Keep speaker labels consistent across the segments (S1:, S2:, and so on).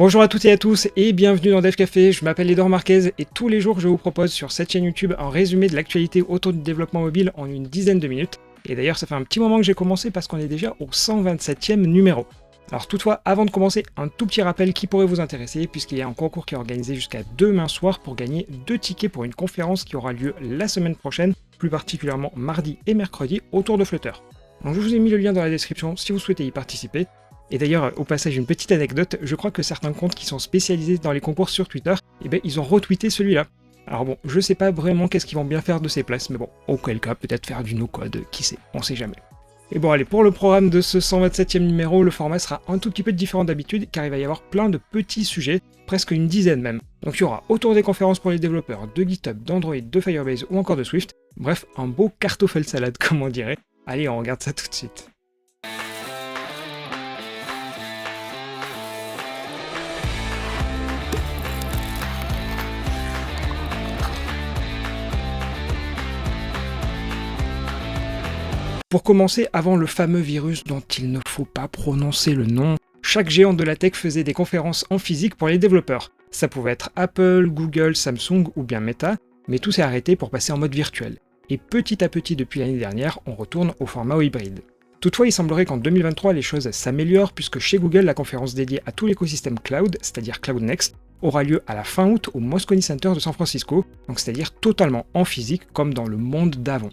S1: Bonjour à toutes et à tous et bienvenue dans Dev Café, je m'appelle Edouard Marquez et tous les jours je vous propose sur cette chaîne YouTube un résumé de l'actualité autour du développement mobile en une dizaine de minutes. Et d'ailleurs ça fait un petit moment que j'ai commencé parce qu'on est déjà au 127e numéro. Alors toutefois, avant de commencer, un tout petit rappel qui pourrait vous intéresser puisqu'il y a un concours qui est organisé jusqu'à demain soir pour gagner 2 tickets pour une conférence qui aura lieu la semaine prochaine, plus particulièrement mardi et mercredi autour de Flutter. Donc je vous ai mis le lien dans la description si vous souhaitez y participer. Et d'ailleurs, au passage, une petite anecdote, je crois que certains comptes qui sont spécialisés dans les concours sur Twitter, ils ont retweeté celui-là. Alors bon, je sais pas vraiment qu'est-ce qu'ils vont bien faire de ces places, mais bon, auquel cas, peut-être faire du no-code, qui sait, on sait jamais. Et bon allez, pour le programme de ce 127e numéro, le format sera un tout petit peu différent d'habitude, car il va y avoir plein de petits sujets, presque une dizaine même. Donc il y aura autour des conférences pour les développeurs, de GitHub, d'Android, de Firebase ou encore de Swift, bref, un beau cartoffel-salade comme on dirait. Allez, on regarde ça tout de suite. Pour commencer, avant le fameux virus dont il ne faut pas prononcer le nom, chaque géant de la tech faisait des conférences en physique pour les développeurs. Ça pouvait être Apple, Google, Samsung ou bien Meta, mais tout s'est arrêté pour passer en mode virtuel. Et petit à petit depuis l'année dernière, on retourne au format hybride. Toutefois, il semblerait qu'en 2023, les choses s'améliorent puisque chez Google, la conférence dédiée à tout l'écosystème cloud, c'est-à-dire Cloud Next, aura lieu à la fin août au Moscone Center de San Francisco, donc c'est-à-dire totalement en physique comme dans le monde d'avant.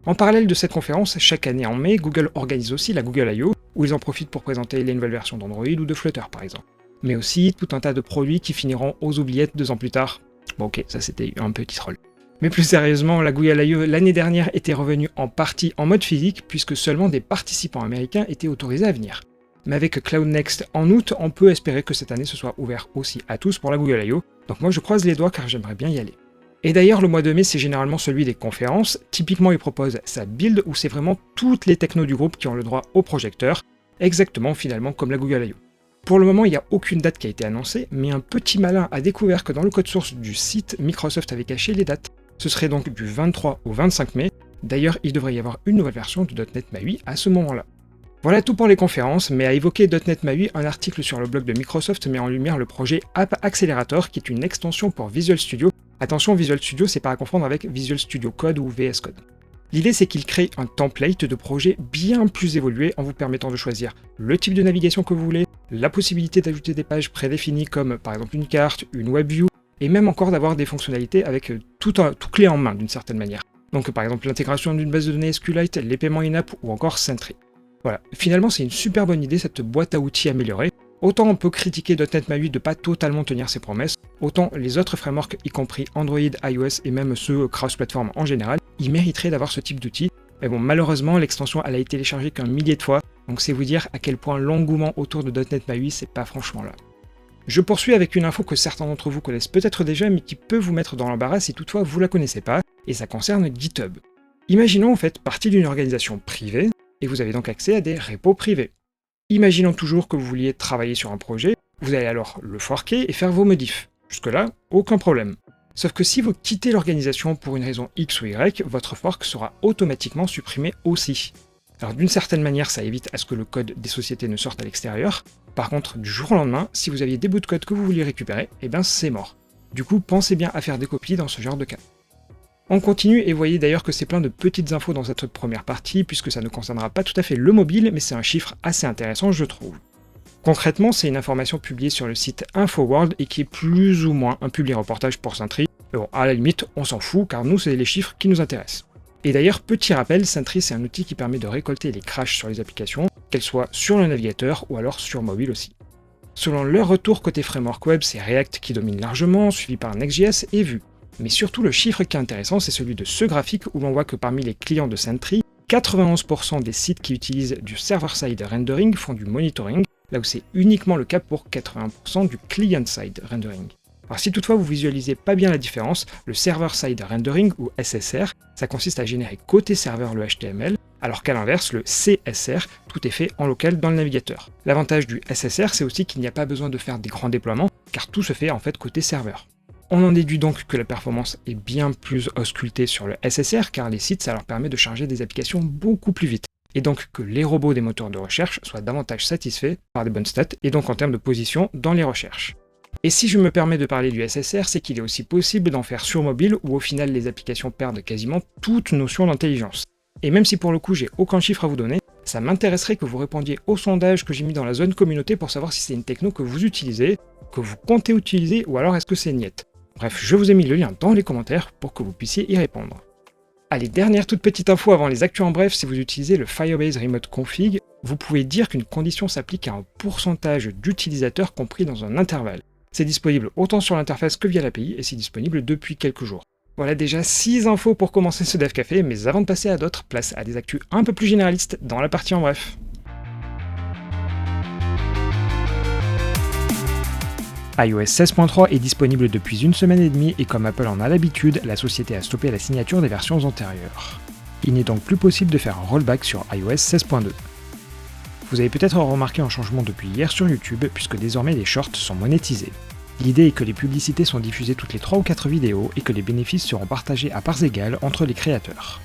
S1: En parallèle de cette conférence, chaque année en mai, Google organise aussi la Google I/O, où ils en profitent pour présenter les nouvelles versions d'Android ou de Flutter par exemple. Mais aussi tout un tas de produits qui finiront aux oubliettes 2 ans plus tard. Bon ok, ça c'était un petit troll. Mais plus sérieusement, la Google I/O l'année dernière était revenue en partie en mode physique, puisque seulement des participants américains étaient autorisés à venir. Mais avec Cloud Next en août, on peut espérer que cette année ce soit ouvert aussi à tous pour la Google I/O, donc moi je croise les doigts car j'aimerais bien y aller. Et d'ailleurs, le mois de mai, c'est généralement celui des conférences. Typiquement, il propose sa build où c'est vraiment toutes les technos du groupe qui ont le droit au projecteur, exactement finalement comme la Google I/O. Pour le moment, il n'y a aucune date qui a été annoncée, mais un petit malin a découvert que dans le code source du site, Microsoft avait caché les dates. Ce serait donc du 23 au 25 mai. D'ailleurs, il devrait y avoir une nouvelle version de .NET MAUI à ce moment-là. Voilà tout pour les conférences, mais à évoquer .NET MAUI, un article sur le blog de Microsoft met en lumière le projet App Accelerator, qui est une extension pour Visual Studio. Attention, Visual Studio, c'est pas à confondre avec Visual Studio Code ou VS Code. L'idée, c'est qu'il crée un template de projet bien plus évolué en vous permettant de choisir le type de navigation que vous voulez, la possibilité d'ajouter des pages prédéfinies comme par exemple une carte, une WebView, et même encore d'avoir des fonctionnalités avec tout clé en main d'une certaine manière. Donc par exemple l'intégration d'une base de données SQLite, les paiements in-app ou encore Sentry. Voilà, finalement c'est une super bonne idée cette boîte à outils améliorée. Autant on peut critiquer .NET MAUI de pas totalement tenir ses promesses, autant les autres frameworks, y compris Android, iOS et même ceux cross-platform en général, ils mériteraient d'avoir ce type d'outil. Mais bon, malheureusement, l'extension elle a été téléchargée qu'un millier de fois, donc c'est vous dire à quel point l'engouement autour de .NET MAUI c'est pas franchement là. Je poursuis avec une info que certains d'entre vous connaissent peut-être déjà, mais qui peut vous mettre dans l'embarras si toutefois vous la connaissez pas, et ça concerne GitHub. Imaginons vous faites partie d'une organisation privée, et vous avez donc accès à des repos privés. Imaginons toujours que vous vouliez travailler sur un projet, vous allez alors le forker et faire vos modifs. Jusque-là, aucun problème. Sauf que si vous quittez l'organisation pour une raison X ou Y, votre fork sera automatiquement supprimé aussi. Alors d'une certaine manière, ça évite à ce que le code des sociétés ne sorte à l'extérieur. Par contre, du jour au lendemain, si vous aviez des bouts de code que vous vouliez récupérer, c'est mort. Du coup, pensez bien à faire des copies dans ce genre de cas. On continue et voyez d'ailleurs que c'est plein de petites infos dans cette première partie, puisque ça ne concernera pas tout à fait le mobile, mais c'est un chiffre assez intéressant je trouve. Concrètement, c'est une information publiée sur le site InfoWorld et qui est plus ou moins un public reportage pour Sentry. Mais bon, à la limite, on s'en fout car nous, c'est les chiffres qui nous intéressent. Et d'ailleurs, petit rappel, Sentry c'est un outil qui permet de récolter les crashs sur les applications, qu'elles soient sur le navigateur ou alors sur mobile aussi. Selon leur retour côté framework web, c'est React qui domine largement, suivi par Next.js et Vue. Mais surtout, le chiffre qui est intéressant, c'est celui de ce graphique où l'on voit que parmi les clients de Sentry, 91% des sites qui utilisent du server-side rendering font du monitoring, là où c'est uniquement le cas pour 80% du client-side rendering. Alors si toutefois vous visualisez pas bien la différence, le server-side rendering ou SSR, ça consiste à générer côté serveur le HTML, alors qu'à l'inverse, le CSR, tout est fait en local dans le navigateur. L'avantage du SSR, c'est aussi qu'il n'y a pas besoin de faire des grands déploiements, car tout se fait en fait côté serveur. On en déduit donc que la performance est bien plus auscultée sur le SSR, car les sites, ça leur permet de charger des applications beaucoup plus vite. et donc que les robots des moteurs de recherche soient davantage satisfaits par des bonnes stats, et donc en termes de position dans les recherches. Et si je me permets de parler du SSR, c'est qu'il est aussi possible d'en faire sur mobile, où au final les applications perdent quasiment toute notion d'intelligence. Et même si pour le coup j'ai aucun chiffre à vous donner, ça m'intéresserait que vous répondiez au sondage que j'ai mis dans la zone communauté pour savoir si c'est une techno que vous utilisez, que vous comptez utiliser, ou alors est-ce que c'est niet. Bref, je vous ai mis le lien dans les commentaires pour que vous puissiez y répondre. Allez, dernière toute petite info avant les actus en bref, si vous utilisez le Firebase Remote Config, vous pouvez dire qu'une condition s'applique à un pourcentage d'utilisateurs compris dans un intervalle. C'est disponible autant sur l'interface que via l'API et c'est disponible depuis quelques jours. Voilà déjà 6 infos pour commencer ce Dev Café, mais avant de passer à d'autres, place à des actus un peu plus généralistes dans la partie en bref. iOS 16.3 est disponible depuis une semaine et demie et comme Apple en a l'habitude, la société a stoppé la signature des versions antérieures. Il n'est donc plus possible de faire un rollback sur iOS 16.2. Vous avez peut-être remarqué un changement depuis hier sur YouTube puisque désormais les shorts sont monétisés. L'idée est que les publicités sont diffusées toutes les 3 ou 4 vidéos et que les bénéfices seront partagés à parts égales entre les créateurs.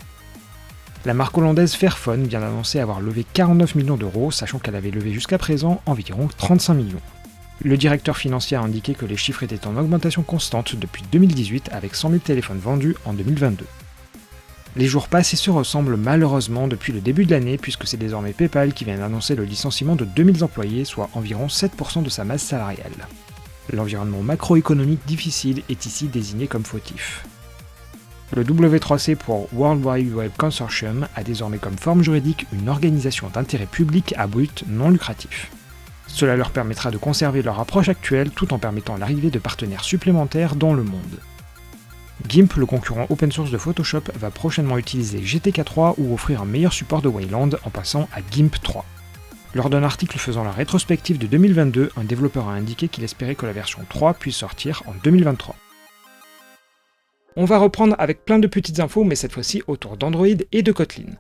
S1: La marque hollandaise Fairphone vient d'annoncer avoir levé 49 millions d'euros, sachant qu'elle avait levé jusqu'à présent environ 35 millions. Le directeur financier a indiqué que les chiffres étaient en augmentation constante depuis 2018 avec 100 000 téléphones vendus en 2022. Les jours passent et se ressemblent malheureusement depuis le début de l'année puisque c'est désormais PayPal qui vient d'annoncer le licenciement de 2000 employés, soit environ 7% de sa masse salariale. L'environnement macroéconomique difficile est ici désigné comme fautif. Le W3C pour World Wide Web Consortium a désormais comme forme juridique une organisation d'intérêt public à but non lucratif. Cela leur permettra de conserver leur approche actuelle tout en permettant l'arrivée de partenaires supplémentaires dans le monde. GIMP, le concurrent open source de Photoshop, va prochainement utiliser GTK 3 ou offrir un meilleur support de Wayland en passant à GIMP 3. Lors d'un article faisant la rétrospective de 2022, un développeur a indiqué qu'il espérait que la version 3 puisse sortir en 2023. On va reprendre avec plein de petites infos, mais cette fois-ci autour d'Android et de Kotlin.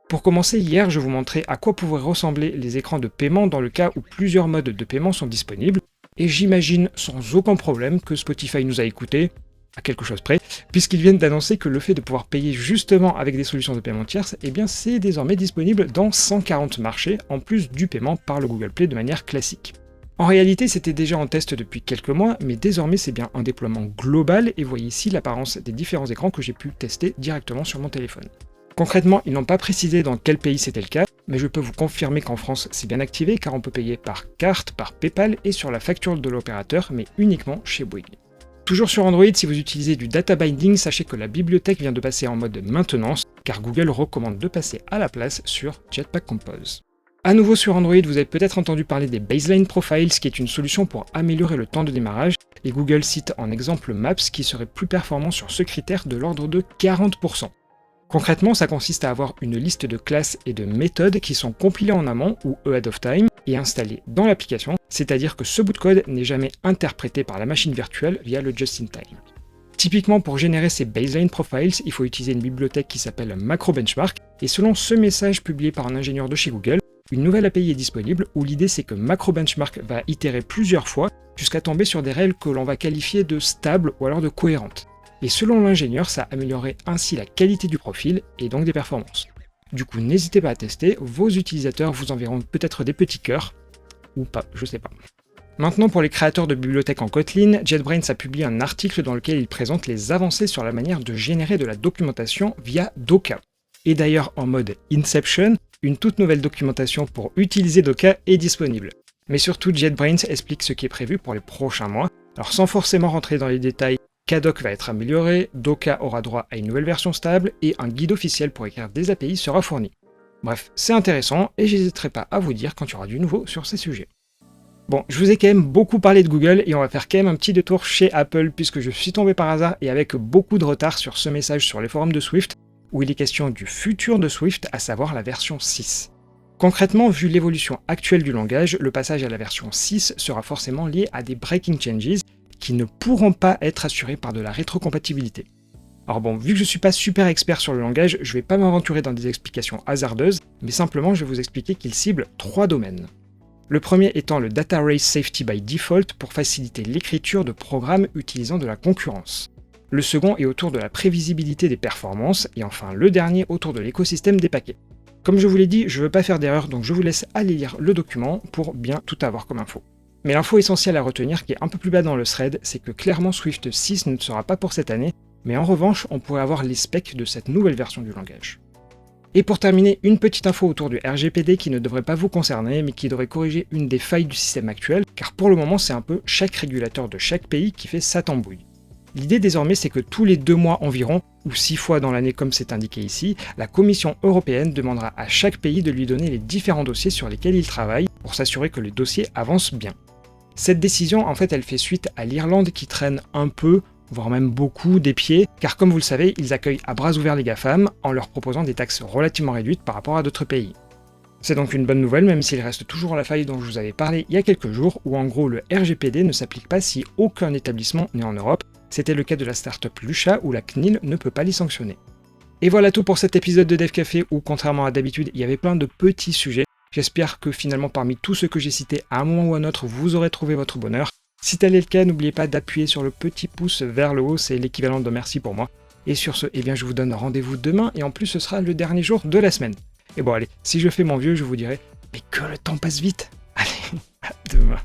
S1: Pour commencer, hier je vous montrais à quoi pourraient ressembler les écrans de paiement dans le cas où plusieurs modes de paiement sont disponibles, et j'imagine sans aucun problème que Spotify nous a écoutés, à quelque chose près, puisqu'ils viennent d'annoncer que le fait de pouvoir payer justement avec des solutions de paiement tierces, eh bien c'est désormais disponible dans 140 marchés, en plus du paiement par le Google Play de manière classique. En réalité, c'était déjà en test depuis quelques mois, mais désormais c'est bien un déploiement global, et voyez ici l'apparence des différents écrans que j'ai pu tester directement sur mon téléphone. Concrètement, ils n'ont pas précisé dans quel pays c'était le cas, mais je peux vous confirmer qu'en France c'est bien activé car on peut payer par carte, par PayPal et sur la facture de l'opérateur, mais uniquement chez Bouygues. Toujours sur Android, si vous utilisez du data binding, sachez que la bibliothèque vient de passer en mode maintenance, car Google recommande de passer à la place sur Jetpack Compose. A nouveau sur Android, vous avez peut-être entendu parler des Baseline Profiles, qui est une solution pour améliorer le temps de démarrage, et Google cite en exemple Maps qui serait plus performant sur ce critère de l'ordre de 40%. Concrètement, ça consiste à avoir une liste de classes et de méthodes qui sont compilées en amont ou ahead of time et installées dans l'application, c'est-à-dire que ce bout de code n'est jamais interprété par la machine virtuelle via le just-in-time. Typiquement, pour générer ces baseline profiles, il faut utiliser une bibliothèque qui s'appelle MacroBenchmark, et selon ce message publié par un ingénieur de chez Google, une nouvelle API est disponible où l'idée c'est que MacroBenchmark va itérer plusieurs fois jusqu'à tomber sur des règles que l'on va qualifier de stables ou alors de cohérentes. Et selon l'ingénieur, ça améliorerait ainsi la qualité du profil et donc des performances. Du coup, n'hésitez pas à tester, vos utilisateurs vous enverront peut-être des petits cœurs, ou pas, je sais pas. Maintenant, pour les créateurs de bibliothèques en Kotlin, JetBrains a publié un article dans lequel il présente les avancées sur la manière de générer de la documentation via Doka. Et d'ailleurs, en mode Inception, une toute nouvelle documentation pour utiliser Doka est disponible. Mais surtout, JetBrains explique ce qui est prévu pour les prochains mois. Alors sans forcément rentrer dans les détails, KDoc va être amélioré, Doka aura droit à une nouvelle version stable et un guide officiel pour écrire des API sera fourni. Bref, c'est intéressant et j'hésiterai pas à vous dire quand il y aura du nouveau sur ces sujets. Bon, je vous ai quand même beaucoup parlé de Google et on va faire quand même un petit détour chez Apple puisque je suis tombé par hasard et avec beaucoup de retard sur ce message sur les forums de Swift où il est question du futur de Swift, à savoir la version 6. Concrètement, vu l'évolution actuelle du langage, le passage à la version 6 sera forcément lié à des breaking changes qui ne pourront pas être assurés par de la rétrocompatibilité. Alors bon, vu que je suis pas super expert sur le langage, je vais pas m'aventurer dans des explications hasardeuses, mais simplement je vais vous expliquer qu'il cible 3 domaines. Le premier étant le Data Race Safety by Default pour faciliter l'écriture de programmes utilisant de la concurrence. Le second est autour de la prévisibilité des performances, et enfin le dernier autour de l'écosystème des paquets. Comme je vous l'ai dit, je ne veux pas faire d'erreur, donc je vous laisse aller lire le document pour bien tout avoir comme info. Mais l'info essentielle à retenir, qui est un peu plus bas dans le thread, c'est que clairement Swift 6 ne sera pas pour cette année, mais en revanche, on pourrait avoir les specs de cette nouvelle version du langage. Et pour terminer, une petite info autour du RGPD qui ne devrait pas vous concerner, mais qui devrait corriger une des failles du système actuel, car pour le moment c'est un peu chaque régulateur de chaque pays qui fait sa tambouille. L'idée désormais c'est que tous les 2 mois environ, ou 6 fois dans l'année comme c'est indiqué ici, la Commission européenne demandera à chaque pays de lui donner les différents dossiers sur lesquels il travaille, pour s'assurer que le dossier avance bien. Cette décision en fait elle fait suite à l'Irlande qui traîne un peu, voire même beaucoup, des pieds, car comme vous le savez, ils accueillent à bras ouverts les GAFAM en leur proposant des taxes relativement réduites par rapport à d'autres pays. C'est donc une bonne nouvelle, même s'il reste toujours la faille dont je vous avais parlé il y a quelques jours, où en gros le RGPD ne s'applique pas si aucun établissement n'est en Europe. C'était le cas de la startup Lucha, où la CNIL ne peut pas les sanctionner. Et voilà tout pour cet épisode de Dev Café, où contrairement à d'habitude, il y avait plein de petits sujets. J'espère que finalement parmi tous ceux que j'ai cités, à un moment ou à un autre, vous aurez trouvé votre bonheur. Si tel est le cas, n'oubliez pas d'appuyer sur le petit pouce vers le haut, c'est l'équivalent de merci pour moi. Et sur ce, je vous donne rendez-vous demain, et en plus ce sera le dernier jour de la semaine. Et bon allez, si je fais mon vieux, je vous dirai, mais que le temps passe vite. Allez, à demain.